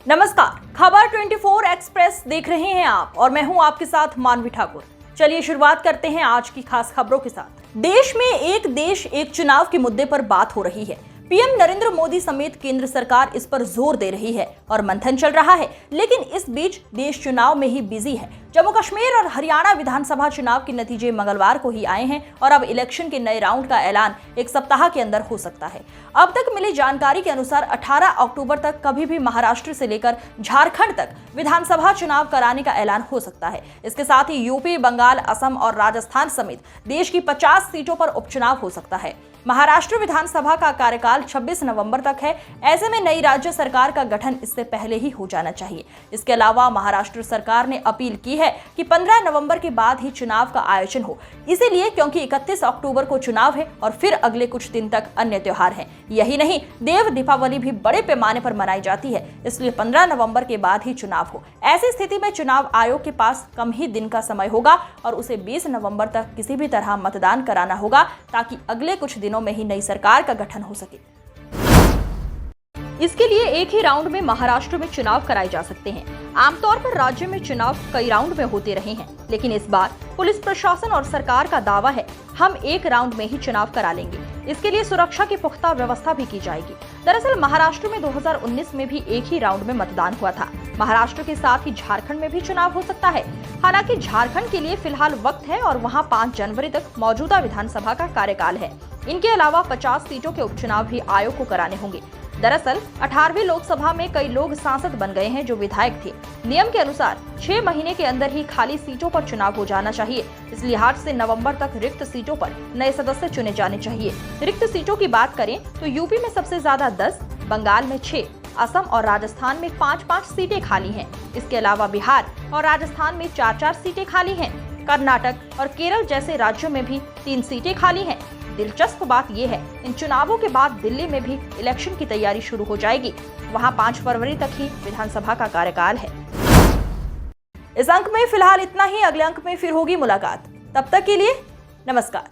नमस्कार, खबर 24 एक्सप्रेस देख रहे हैं आप और मैं हूं आपके साथ मानवी ठाकुर। चलिए शुरुआत करते हैं आज की खास खबरों के साथ। देश में एक देश एक चुनाव के मुद्दे पर बात हो रही है। पीएम नरेंद्र मोदी समेत केंद्र सरकार इस पर जोर दे रही है और मंथन चल रहा है, लेकिन इस बीच देश चुनाव में ही बिजी है। जम्मू कश्मीर और हरियाणा विधानसभा चुनाव के नतीजे मंगलवार को ही आए हैं और अब इलेक्शन के नए राउंड का ऐलान एक सप्ताह के अंदर हो सकता है। अब तक मिली जानकारी के अनुसार 18 अक्टूबर तक कभी भी महाराष्ट्र से लेकर झारखंड तक विधानसभा चुनाव कराने का ऐलान हो सकता है। इसके साथ ही यूपी, बंगाल, असम और राजस्थान समेत देश की 50 सीटों पर उपचुनाव हो सकता है। महाराष्ट्र विधानसभा का कार्यकाल 26 नवंबर तक है। ऐसे में नई राज्य सरकार का गठन इससे पहले ही हो जाना चाहिए। इसके अलावा महाराष्ट्र सरकार ने अपील की है कि 15 नवंबर के बाद ही चुनाव का आयोजन हो, इसीलिए क्योंकि 31 अक्टूबर को चुनाव है और फिर अगले कुछ दिन तक अन्य त्योहार हैं। यही नहीं, देव दीपावली भी बड़े पैमाने पर मनाई जाती है, इसलिए 15 नवंबर के बाद ही चुनाव हो। ऐसी स्थिति में चुनाव आयोग के पास कम ही दिन का समय होगा और उसे 20 नवंबर तक किसी भी तरह मतदान कराना होगा ताकि अगले कुछ दिनों में ही नई सरकार का गठन हो सके। इसके लिए एक ही राउंड में महाराष्ट्र में चुनाव कराए जा सकते हैं। आमतौर पर राज्य में चुनाव कई राउंड में होते रहे हैं, लेकिन इस बार पुलिस प्रशासन और सरकार का दावा है हम एक राउंड में ही चुनाव करा लेंगे। इसके लिए सुरक्षा की पुख्ता व्यवस्था भी की जाएगी। दरअसल महाराष्ट्र में 2019 में भी एक ही राउंड में मतदान हुआ था। महाराष्ट्र के साथ ही झारखंड में भी चुनाव हो सकता है। हालांकि झारखंड के लिए फिलहाल वक्त है और वहां 5 जनवरी तक मौजूदा विधानसभा का कार्यकाल है। इनके अलावा 50 सीटों के उपचुनाव भी आयोग को कराने होंगे। दरअसल 18वीं लोकसभा में कई लोग सांसद बन गए हैं जो विधायक थे। नियम के अनुसार 6 महीने के अंदर ही खाली सीटों पर चुनाव हो जाना चाहिए। इस लिहाज से नवंबर तक रिक्त सीटों पर नए सदस्य चुने जाने चाहिए। रिक्त सीटों की बात करें तो यूपी में सबसे ज्यादा 10, बंगाल में 6, असम और राजस्थान में 5-5 सीटें खाली हैं। इसके अलावा बिहार और राजस्थान में 4-4 सीटें खाली हैं। कर्नाटक और केरल जैसे राज्यों में भी 3 सीटें खाली हैं। दिलचस्प बात यह है, इन चुनावों के बाद दिल्ली में भी इलेक्शन की तैयारी शुरू हो जाएगी। वहां 5 फरवरी तक ही विधानसभा का कार्यकाल है। इस अंक में फिलहाल इतना ही। अगले अंक में फिर होगी मुलाकात। तब तक के लिए नमस्कार।